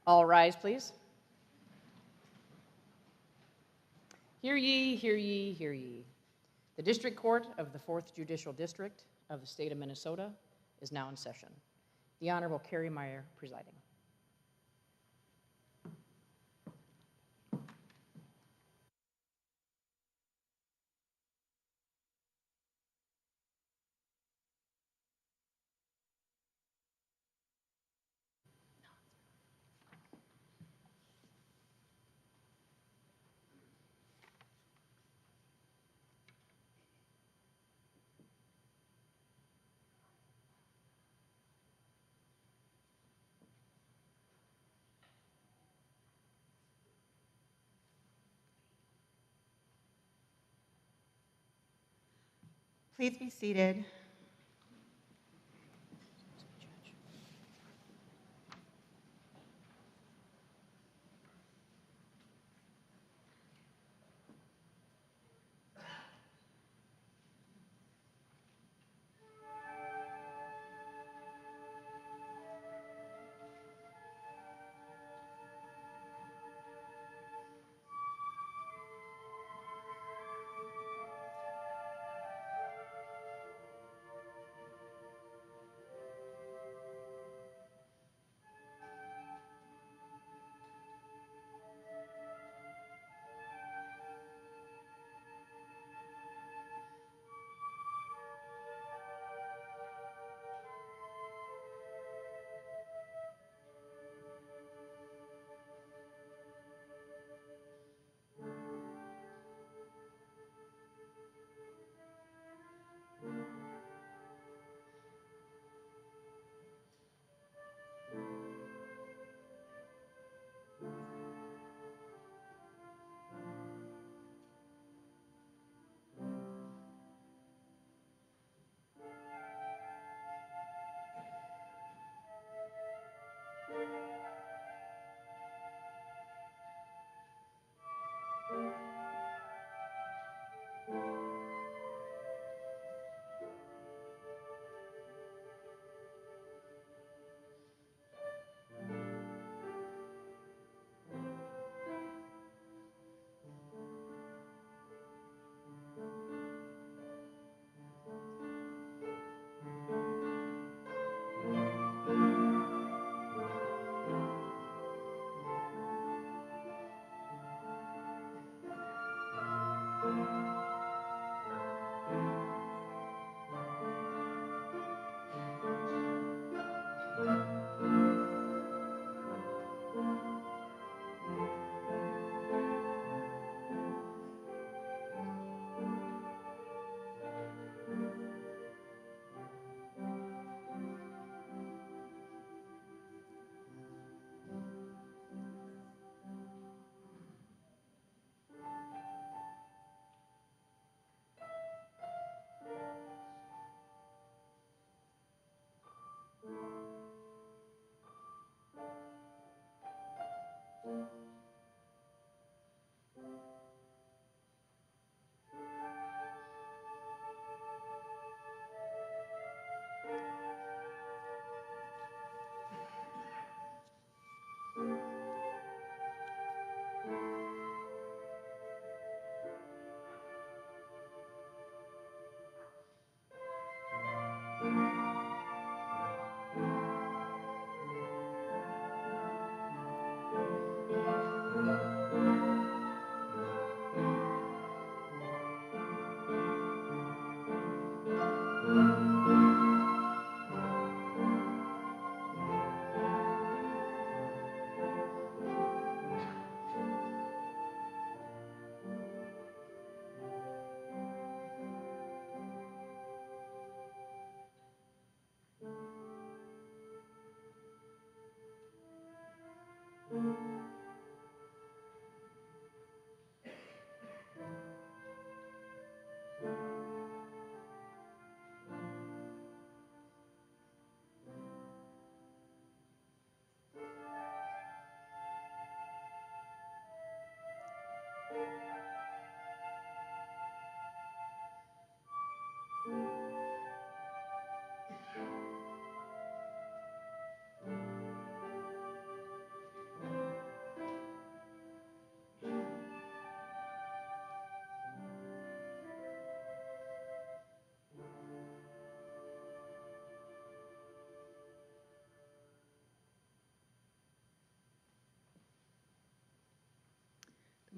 All rise, please. Hear ye, hear ye, hear ye. The District Court of the 4th Judicial District of the state of Minnesota is now in session. The Honorable Carrie Meyer presiding. Please be seated.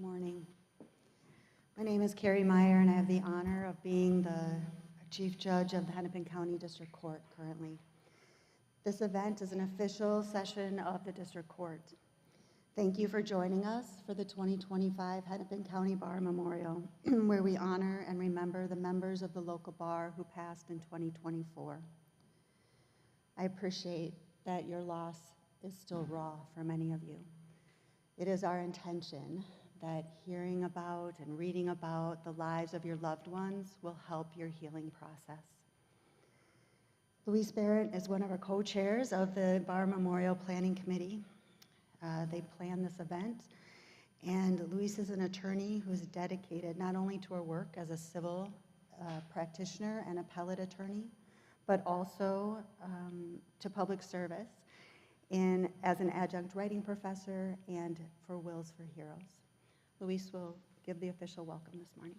Morning. My name is Carrie Meyer, and I have the honor of being the Chief Judge of the Hennepin County District Court currently. This event is an official session of the District Court. Thank you for joining us for the 2025 Hennepin County Bar Memorial, where we honor and remember the members of the local bar who passed in 2024. I appreciate that your loss is still raw for many of you. It is our intention that hearing about and reading about the lives of your loved ones will help your healing process. Louise Barrett is one of our co-chairs of the Bar Memorial Planning Committee. They planned this event, and Louise is an attorney who's dedicated not only to her work as a civil practitioner and appellate attorney, but also to public service as an adjunct writing professor and for Wills for Heroes. Louise will give the official welcome this morning.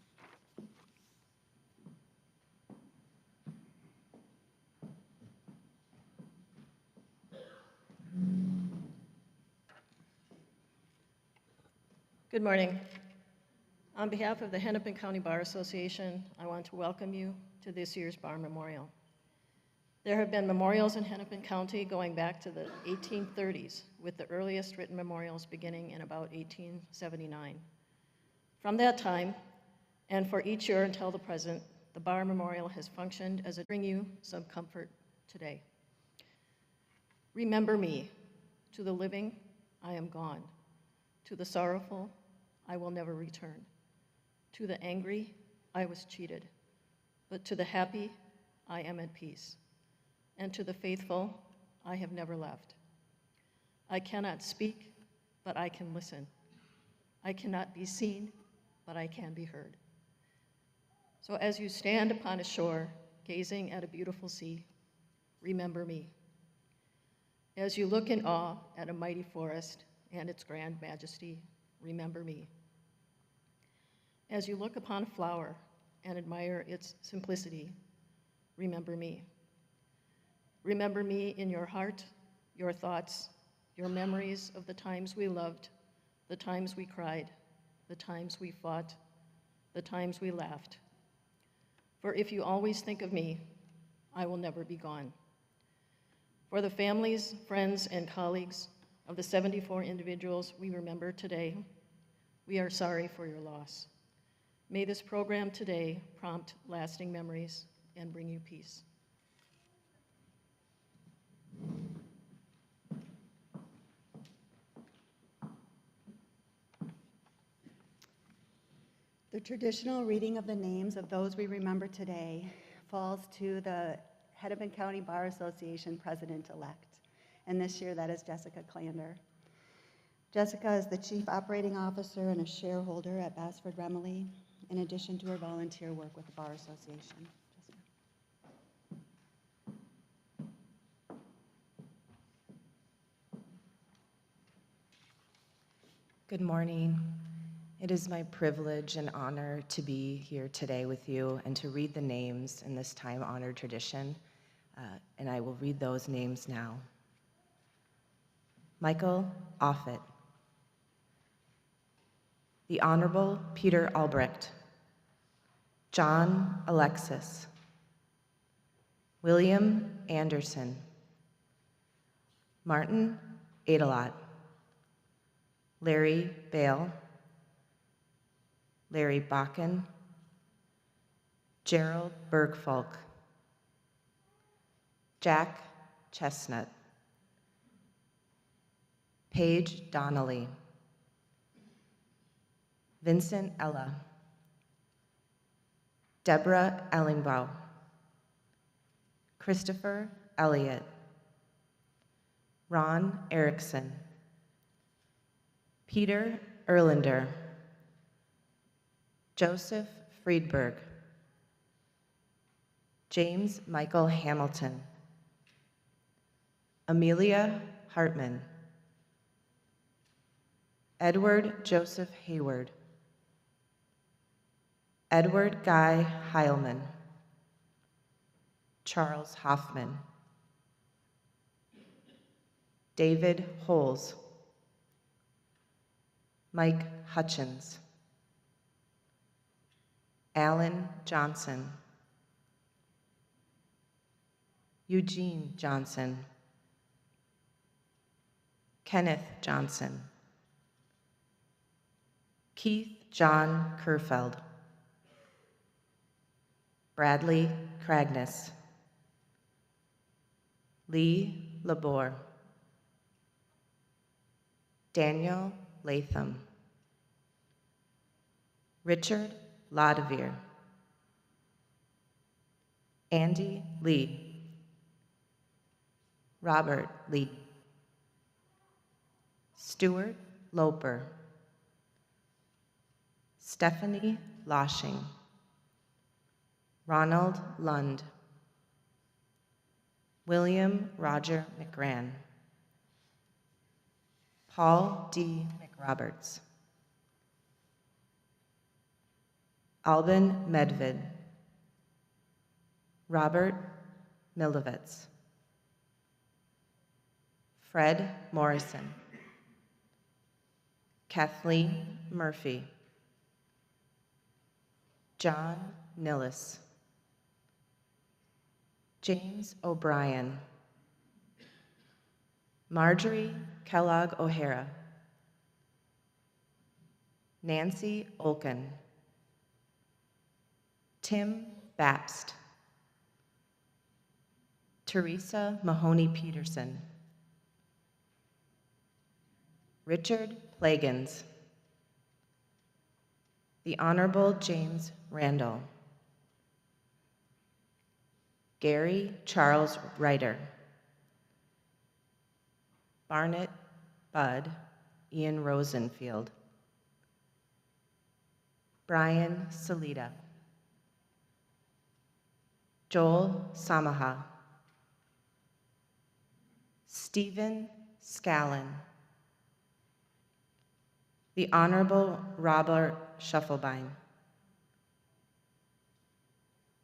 Good morning. On behalf of the Hennepin County Bar Association, I want to welcome you to this year's Bar Memorial. There have been memorials in Hennepin County going back to the 1830s, with the earliest written memorials beginning in about 1879. From that time, and for each year until the present, the Bar Memorial has functioned as a bring you some comfort today. Remember me. To the living, I am gone. To the sorrowful, I will never return. To the angry, I was cheated. But to the happy, I am at peace. And to the faithful, I have never left. I cannot speak, but I can listen. I cannot be seen, but I can be heard. So as you stand upon a shore, gazing at a beautiful sea, remember me. As you look in awe at a mighty forest and its grand majesty, remember me. As you look upon a flower and admire its simplicity, remember me. Remember me in your heart, your thoughts, your memories of the times we loved, the times we cried, the times we fought, the times we laughed. For if you always think of me, I will never be gone. For the families, friends, and colleagues of the 74 individuals we remember today, we are sorry for your loss. May this program today prompt lasting memories and bring you peace. The traditional reading of the names of those we remember today falls to the Hennepin County Bar Association President-elect, and this year that is Jessica Clander. Jessica is the Chief Operating Officer and a shareholder at Bassford Remily, in addition to her volunteer work with the Bar Association. Good morning. It is my privilege and honor to be here today with you and to read the names in this time-honored tradition, and I will read those names now. Michael Offit, the Honorable Peter Albrecht, John Alexis, William Anderson, Martin Adelot, Larry Bale, Larry Bakken, Gerald Bergfolk, Jack Chestnut, Paige Donnelly, Vincent Ella, Deborah Ellingbaugh, Christopher Elliott, Ron Erickson, Peter Erlander, Joseph Friedberg, James Michael Hamilton, Amelia Hartman, Edward Joseph Hayward, Edward Guy Heilman, Charles Hoffman, David Holes, Mike Hutchins, Alan Johnson, Eugene Johnson, Kenneth Johnson, Keith John Kerfeld, Bradley Cragness, Lee Labor, Daniel Latham, Richard Laudevere, Andy Lee, Robert Lee, Stuart Loper, Stephanie Loshing, Ronald Lund, William Roger McGran, Paul D. McRoberts, Alban Medved, Robert Milovitz, Fred Morrison, Kathleen Murphy, John Nillis, James O'Brien, Marjorie Kellogg O'Hara, Nancy Olken, Tim Bapst, Teresa Mahoney Peterson, Richard Plagans, the Honorable James Randall, Gary Charles Ryder, Barnett Bud Ian Rosenfield, Brian Salita, Joel Samaha, Stephen Scallon, the Honorable Robert Schuffelbein,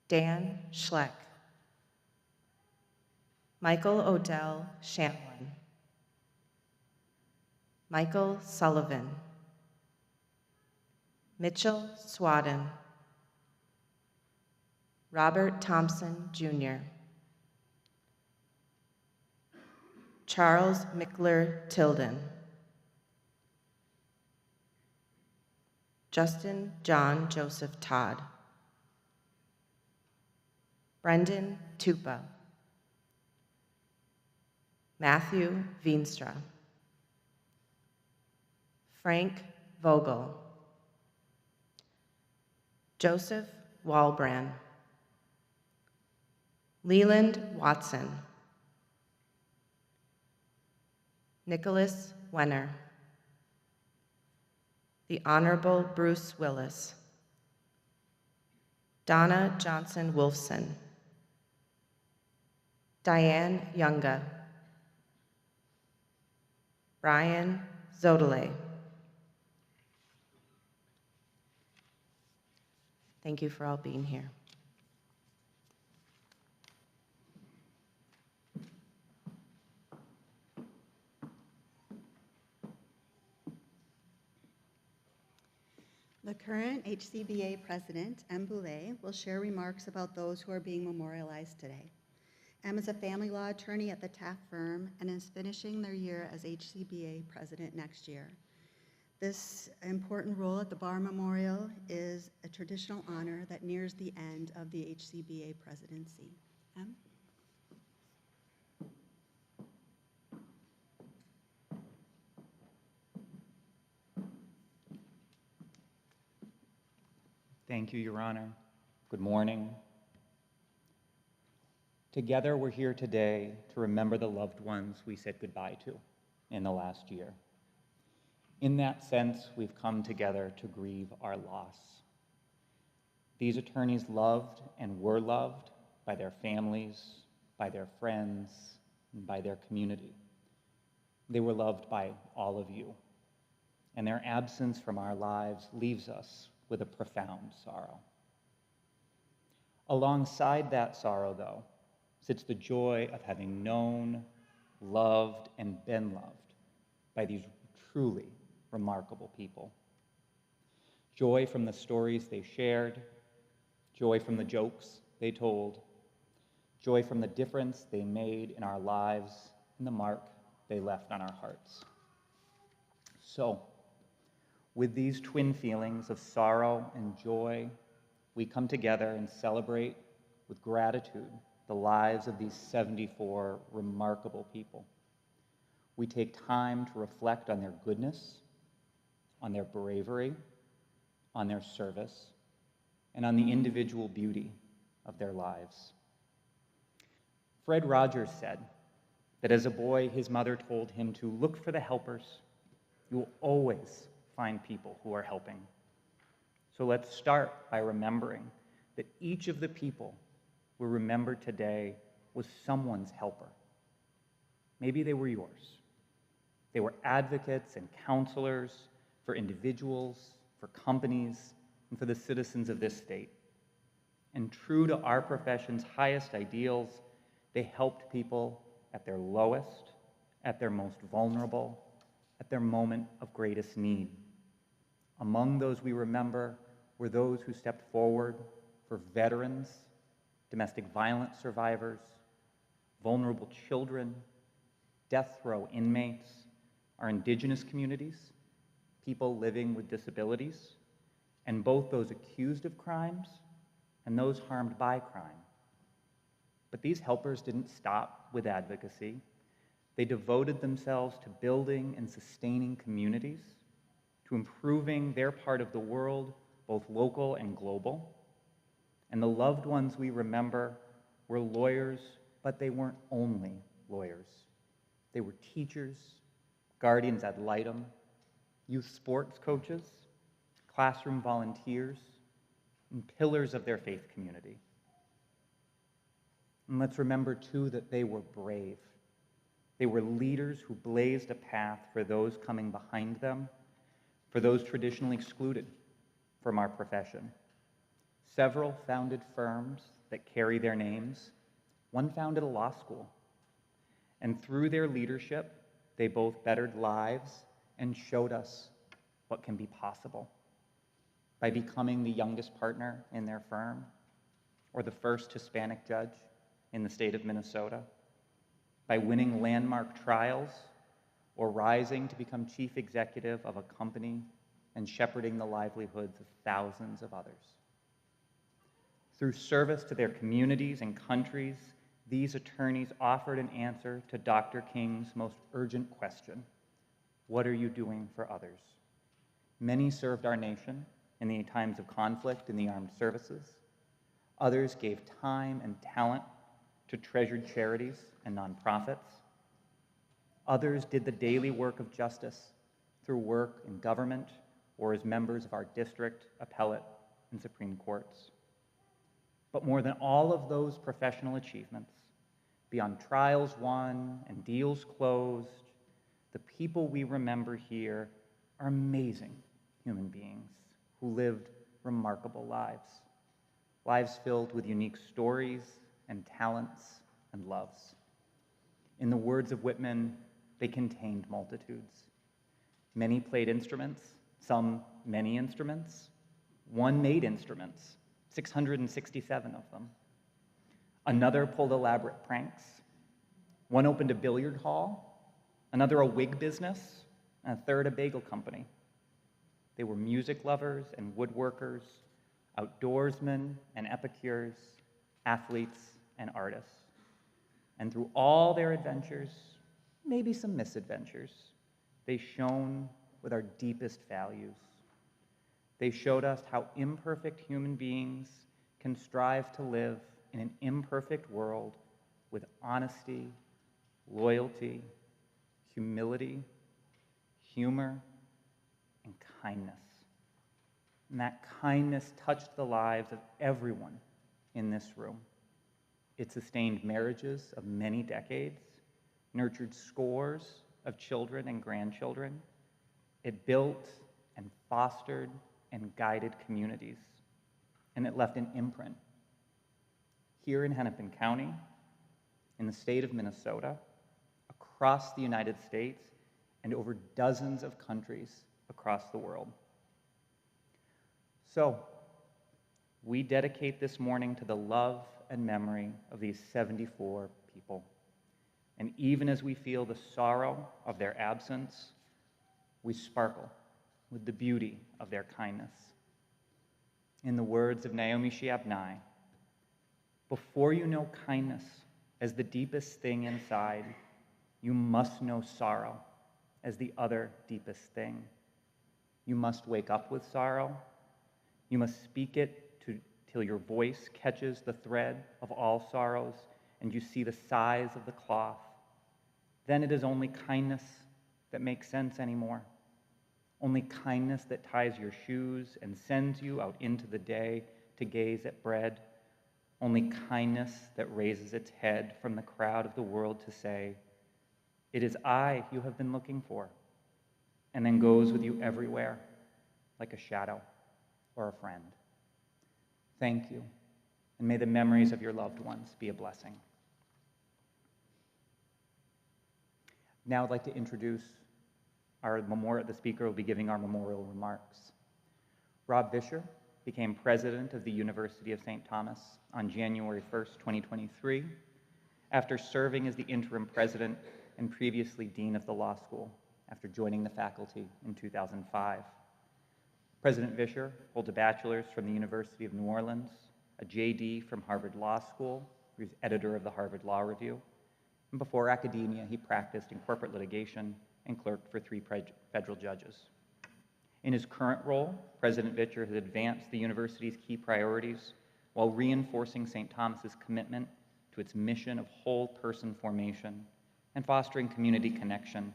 Dan Schleck, Michael Odell Shamlin, Michael Sullivan, Mitchell Swadden, Robert Thompson, Jr., Charles Mickler Tilden, Justin John Joseph Todd, Brendan Tupa, Matthew Veenstra, Frank Vogel, Joseph Walbrand, Leland Watson, Nicholas Wenner, the Honorable Bruce Willis, Donna Johnson Wolfson, Diane Younga, Brian Zodele. Thank you for all being here. The current HCBA president, M. Boulay, will share remarks about those who are being memorialized today. M is a family law attorney at the Taft firm and is finishing their year as HCBA president next year. This important role at the Bar Memorial is a traditional honor that nears the end of the HCBA presidency. M? Thank you, Your Honor. Good morning. Together, we're here today to remember the loved ones we said goodbye to in the last year. In that sense, we've come together to grieve our loss. These attorneys loved and were loved by their families, by their friends, and by their community. They were loved by all of you, and their absence from our lives leaves us with a profound sorrow. Alongside that sorrow, though, sits the joy of having known, loved, and been loved by these truly remarkable people. Joy from the stories they shared, joy from the jokes they told, joy from the difference they made in our lives and the mark they left on our hearts. So, with these twin feelings of sorrow and joy, we come together and celebrate with gratitude the lives of these 74 remarkable people. We take time to reflect on their goodness, on their bravery, on their service, and on the individual beauty of their lives. Fred Rogers said that as a boy, his mother told him to look for the helpers. You will always find people who are helping. So let's start by remembering that each of the people we remember today was someone's helper. Maybe they were yours. They were advocates and counselors for individuals, for companies, and for the citizens of this state. And true to our profession's highest ideals, they helped people at their lowest, at their most vulnerable, at their moment of greatest need. Among those we remember were those who stepped forward for veterans, domestic violence survivors, vulnerable children, death row inmates, our indigenous communities, people living with disabilities, and both those accused of crimes and those harmed by crime. But these helpers didn't stop with advocacy. They devoted themselves to building and sustaining communities, to improving their part of the world, both local and global. And the loved ones we remember were lawyers, but they weren't only lawyers. They were teachers, guardians ad litem, youth sports coaches, classroom volunteers, and pillars of their faith community. And let's remember, too, that they were brave. They were leaders who blazed a path for those coming behind them, for those traditionally excluded from our profession. Several founded firms that carry their names. One founded a law school. And through their leadership, they both bettered lives and showed us what can be possible by becoming the youngest partner in their firm, or the first Hispanic judge in the state of Minnesota, by winning landmark trials, or rising to become chief executive of a company and shepherding the livelihoods of thousands of others. Through service to their communities and countries, these attorneys offered an answer to Dr. King's most urgent question: what are you doing for others? Many served our nation in the times of conflict in the armed services. Others gave time and talent to treasured charities and nonprofits. Others did the daily work of justice through work in government or as members of our district, appellate, and Supreme Courts. But more than all of those professional achievements, beyond trials won and deals closed, the people we remember here are amazing human beings who lived remarkable lives, lives filled with unique stories and talents and loves. In the words of Whitman, they contained multitudes. Many played instruments, some many instruments. One made instruments, 667 of them. Another pulled elaborate pranks. One opened a billiard hall, another a wig business, and a third a bagel company. They were music lovers and woodworkers, outdoorsmen and epicures, athletes and artists. And through all their adventures, maybe some misadventures, they shone with our deepest values. They showed us how imperfect human beings can strive to live in an imperfect world with honesty, loyalty, humility, humor, and kindness. And that kindness touched the lives of everyone in this room. It sustained marriages of many decades, nurtured scores of children and grandchildren. It built and fostered and guided communities, and it left an imprint. Here in Hennepin County, in the state of Minnesota, across the United States, and over dozens of countries across the world. So, we dedicate this morning to the love and memory of these 74 people. And even as we feel the sorrow of their absence, we sparkle with the beauty of their kindness. In the words of Naomi Shihab Nye, before you know kindness as the deepest thing inside, you must know sorrow as the other deepest thing. You must wake up with sorrow. You must speak it till your voice catches the thread of all sorrows and you see the size of the cloth. Then it is only kindness that makes sense anymore. Only kindness that ties your shoes and sends you out into the day to gaze at bread. Only kindness that raises its head from the crowd of the world to say, "It is I you have been looking for," and then goes with you everywhere, like a shadow or a friend. Thank you, and may the memories of your loved ones be a blessing. Now I'd like to introduce the speaker will be giving our memorial remarks. Rob Vischer became president of the University of St. Thomas on January 1st, 2023, after serving as the interim president and previously dean of the law school after joining the faculty in 2005. President Vischer holds a bachelor's from the University of New Orleans, a JD from Harvard Law School, where he's editor of the Harvard Law Review, and before academia, he practiced in corporate litigation and clerked for 3 federal judges. In his current role, President Vischer has advanced the university's key priorities while reinforcing St. Thomas's commitment to its mission of whole person formation and fostering community connection,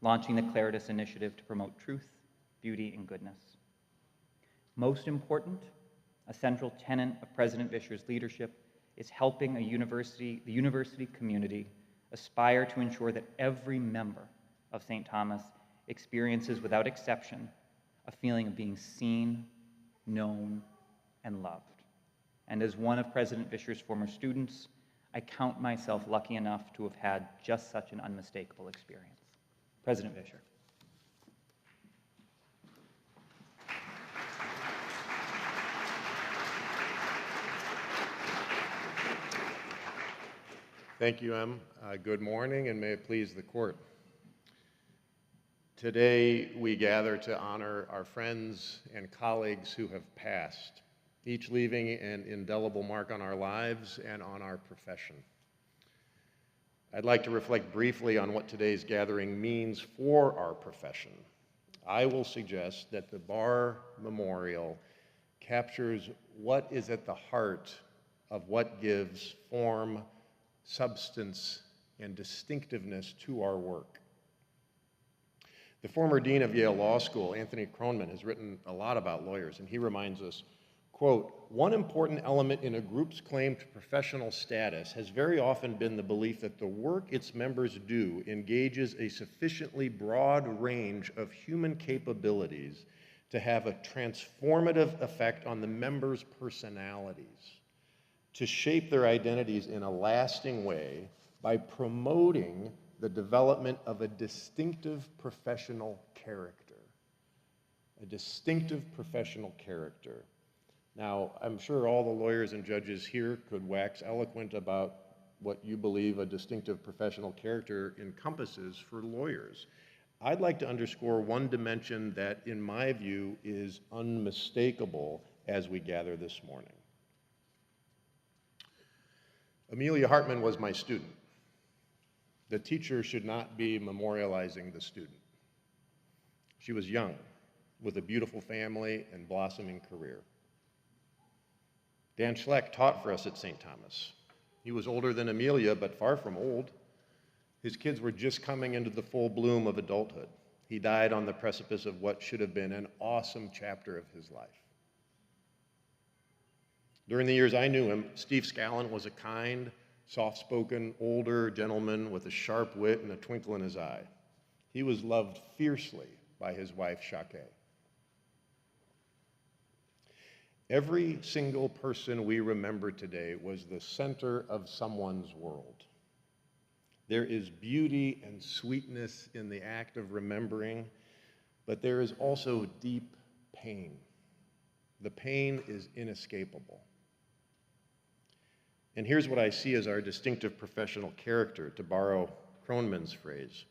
launching the Claritas Initiative to promote truth, beauty, and goodness. Most important, a central tenet of President Vischer's leadership is helping the university community aspire to ensure that every member of St. Thomas experiences without exception a feeling of being seen, known, and loved. And as one of President Vischer's former students, I count myself lucky enough to have had just such an unmistakable experience. President Vischer. Thank you, Em. Good morning, and may it please the court. Today, we gather to honor our friends and colleagues who have passed, each leaving an indelible mark on our lives and on our profession. I'd like to reflect briefly on what today's gathering means for our profession. I will suggest that the Bar Memorial captures what is at the heart of what gives form, substance, and distinctiveness to our work. The former dean of Yale Law School, Anthony Kronman, has written a lot about lawyers, and he reminds us, quote, "One important element in a group's claim to professional status has very often been the belief that the work its members do engages a sufficiently broad range of human capabilities to have a transformative effect on the members' personalities, to shape their identities in a lasting way by promoting the development of a distinctive professional character." A distinctive professional character. Now, I'm sure all the lawyers and judges here could wax eloquent about what you believe a distinctive professional character encompasses for lawyers. I'd like to underscore one dimension that, in my view, is unmistakable as we gather this morning. Amelia Hartman was my student. The teacher should not be memorializing the student. She was young, with a beautiful family and blossoming career. Dan Schleck taught for us at St. Thomas. He was older than Amelia, but far from old. His kids were just coming into the full bloom of adulthood. He died on the precipice of what should have been an awesome chapter of his life. During the years I knew him, Steve Scallon was a kind, soft-spoken, older gentleman with a sharp wit and a twinkle in his eye. He was loved fiercely by his wife, Shake. Every single person we remember today was the center of someone's world. There is beauty and sweetness in the act of remembering, But there is also deep pain. The pain is inescapable. And here's what I see as our distinctive professional character, to borrow Kronman's phrase.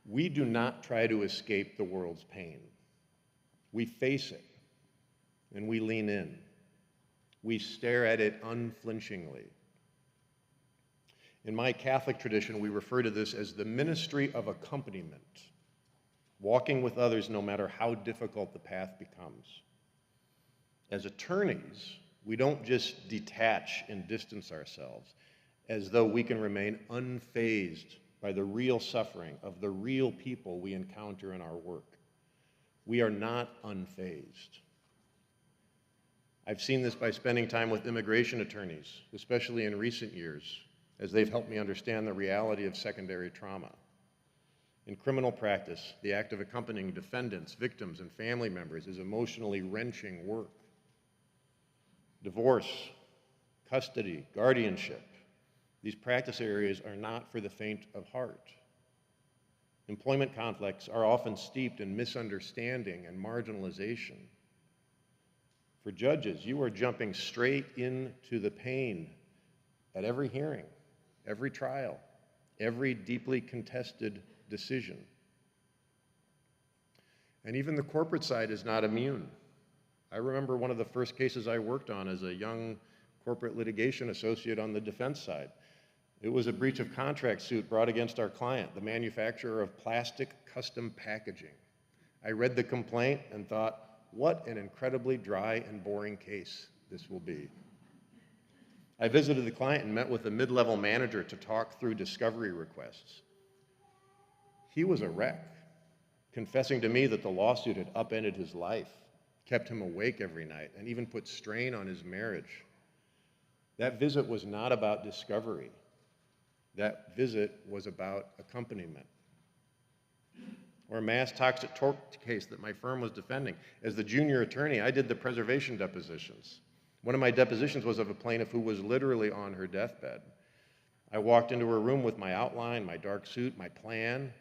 We do not try to escape the world's pain. We face it, and we lean in. We stare at it unflinchingly. In my Catholic tradition, we refer to this as the ministry of accompaniment, walking with others no matter how difficult the path becomes. As attorneys, we don't just detach and distance ourselves as though we can remain unfazed by the real suffering of the real people we encounter in our work. We are not unfazed. I've seen this by spending time with immigration attorneys, especially in recent years, as they've helped me understand the reality of secondary trauma. In criminal practice, the act of accompanying defendants, victims, and family members is emotionally wrenching work. Divorce, custody, guardianship, these practice areas are not for the faint of heart. Employment conflicts are often steeped in misunderstanding and marginalization. For judges, you are jumping straight into the pain at every hearing, every trial, every deeply contested decision. And even the corporate side is not immune. I remember one of the first cases I worked on as a young corporate litigation associate on the defense side. It was a breach of contract suit brought against our client, the manufacturer of plastic custom packaging. I read the complaint and thought, what an incredibly dry and boring case this will be. I visited the client and met with the mid-level manager to talk through discovery requests. He was a wreck, confessing to me that the lawsuit had upended his life, kept him awake every night, and even put strain on his marriage. That visit was not about discovery. That visit was about accompaniment. Or a mass toxic tort case that my firm was defending. As the junior attorney, I did the preservation depositions. One of my depositions was of a plaintiff who was literally on her deathbed. I walked into her room with my outline, my dark suit, my plan,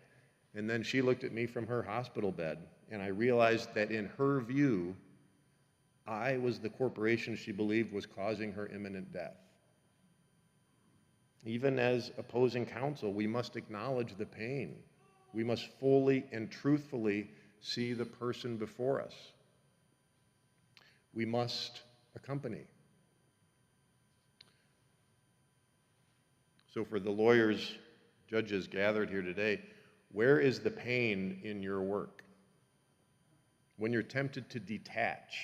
and then she looked at me from her hospital bed, and I realized that in her view, I was the corporation she believed was causing her imminent death. Even as opposing counsel, we must acknowledge the pain. We must fully and truthfully see the person before us. We must accompany. So for the lawyers, judges gathered here today, where is the pain in your work? When you're tempted to detach,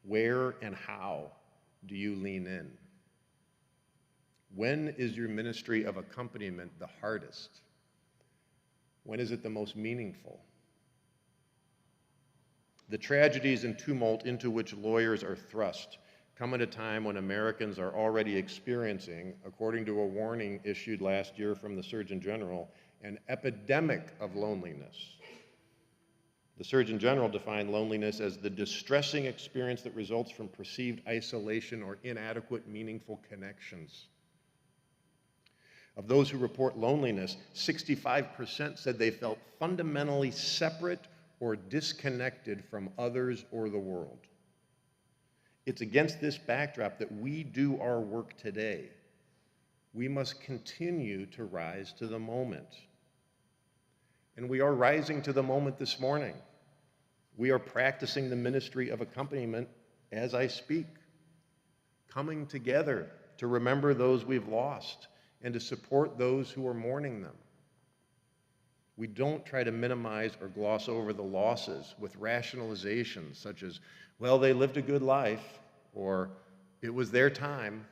where and how do you lean in? When is your ministry of accompaniment the hardest? When is it the most meaningful? The tragedies and tumult into which lawyers are thrust come at a time when Americans are already experiencing, according to a warning issued last year from the Surgeon General, an epidemic of loneliness. The Surgeon General defined loneliness as the distressing experience that results from perceived isolation or inadequate, meaningful connections. Of those who report loneliness, 65% said they felt fundamentally separate or disconnected from others or the world. It's against this backdrop that we do our work today. We must continue to rise to the moment. And we are rising to the moment this morning. We are practicing the ministry of accompaniment as I speak, coming together to remember those we've lost and to support those who are mourning them. We don't try to minimize or gloss over the losses with rationalizations such as, well, they lived a good life, or it was their time.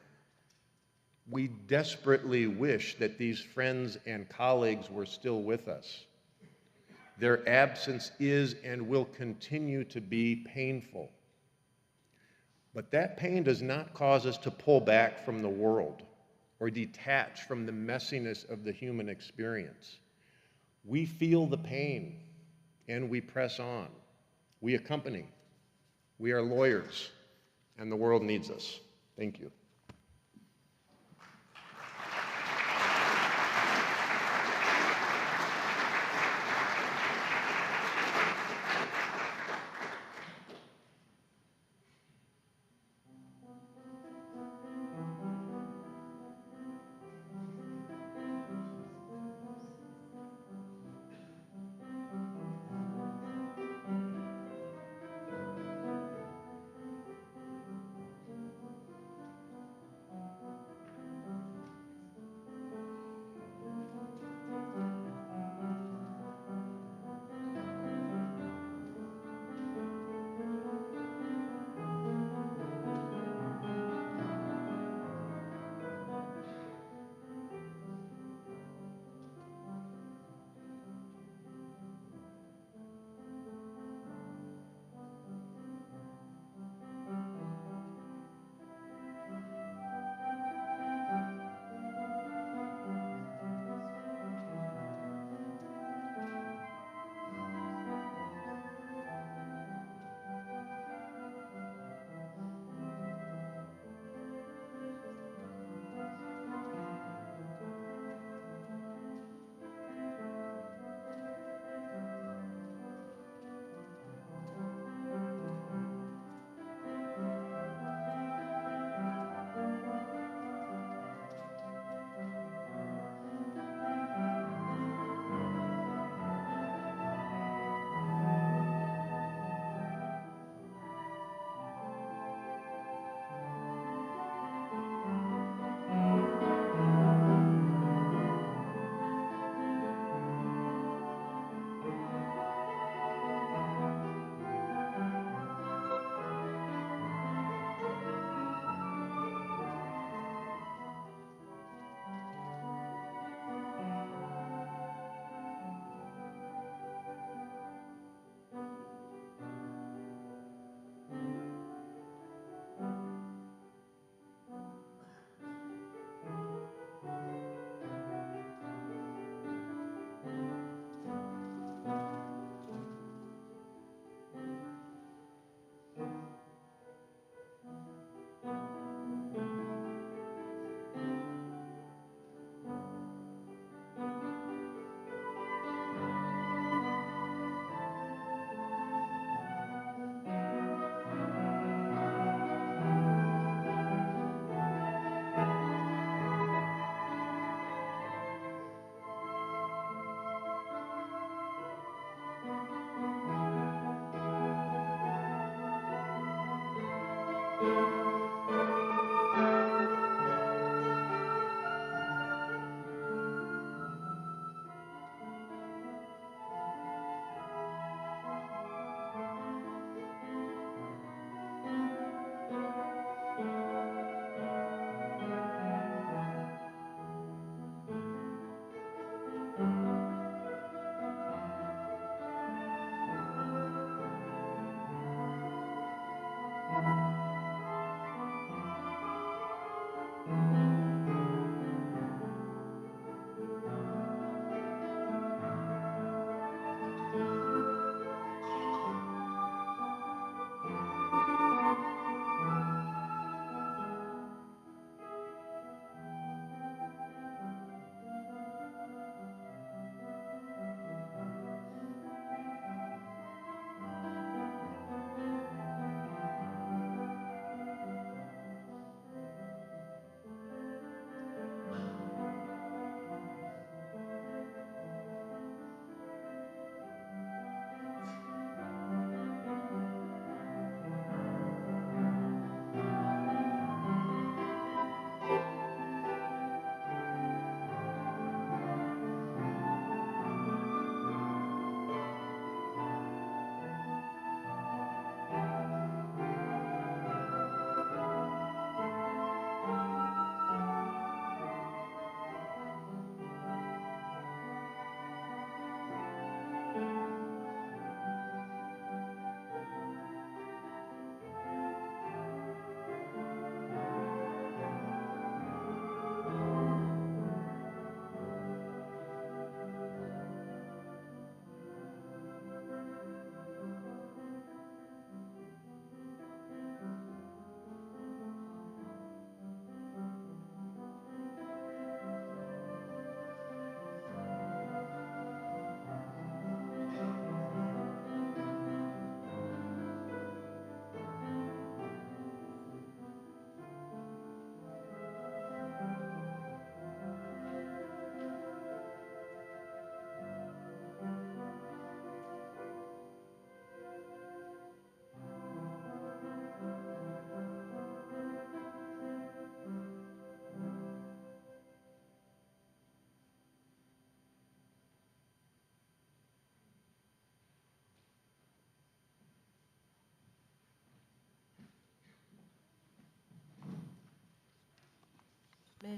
We desperately wish that these friends and colleagues were still with us. Their absence is and will continue to be painful. But that pain does not cause us to pull back from the world or detach from the messiness of the human experience. We feel the pain and we press on. We accompany. We are lawyers, and the world needs us. Thank you.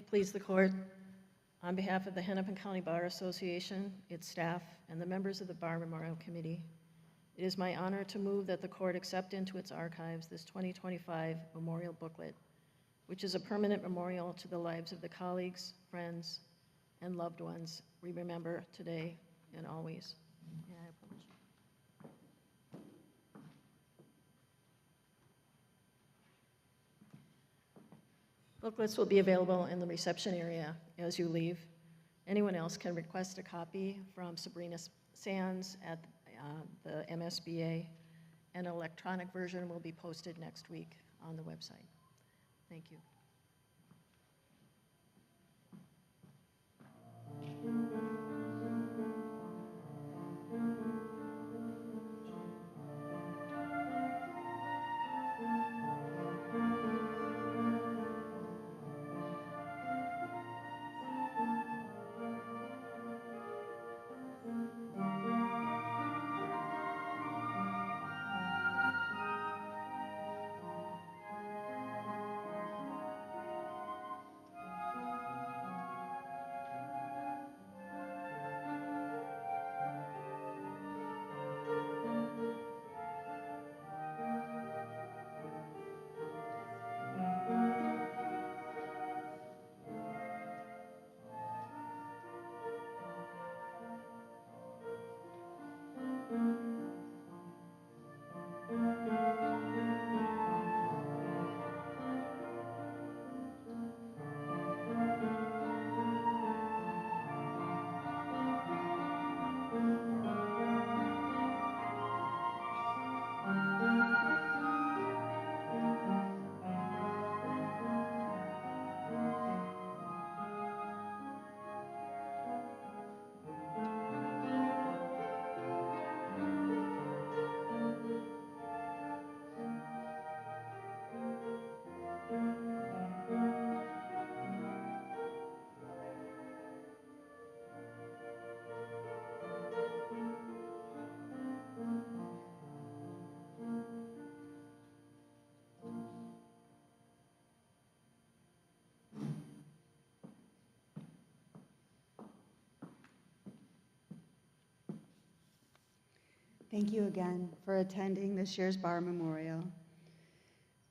it please the court, on behalf of the Hennepin County Bar Association, its staff, and the members of the Bar Memorial Committee, it is my honor to move that the court accept into its archives this 2025 memorial booklet, which is a permanent memorial to the lives of the colleagues, friends, and loved ones we remember today and always. May I have permission? Booklets will be available in the reception area as you leave. Anyone else can request a copy from Sabrina Sands at the MSBA. An electronic version will be posted next week on the website. Thank you. Thank you again for attending this year's Bar Memorial.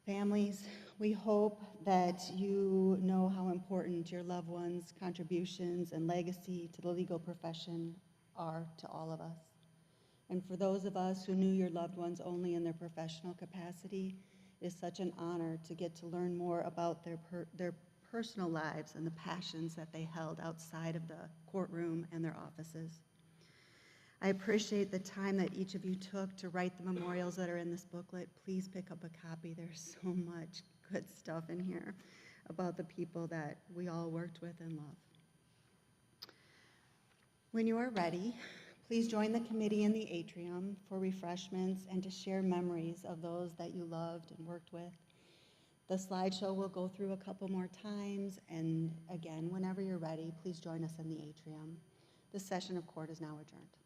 Families, we hope that you know how important your loved ones' contributions and legacy to the legal profession are to all of us. And for those of us who knew your loved ones only in their professional capacity, it is such an honor to get to learn more about their personal lives and the passions that they held outside of the courtroom and their offices. I appreciate the time that each of you took to write the memorials that are in this booklet. Please pick up a copy. There's so much good stuff in here about the people that we all worked with and love. When you are ready, please join the committee in the atrium for refreshments and to share memories of those that you loved and worked with. The slideshow will go through a couple more times, and again, whenever you're ready, please join us in the atrium. This session of court is now adjourned.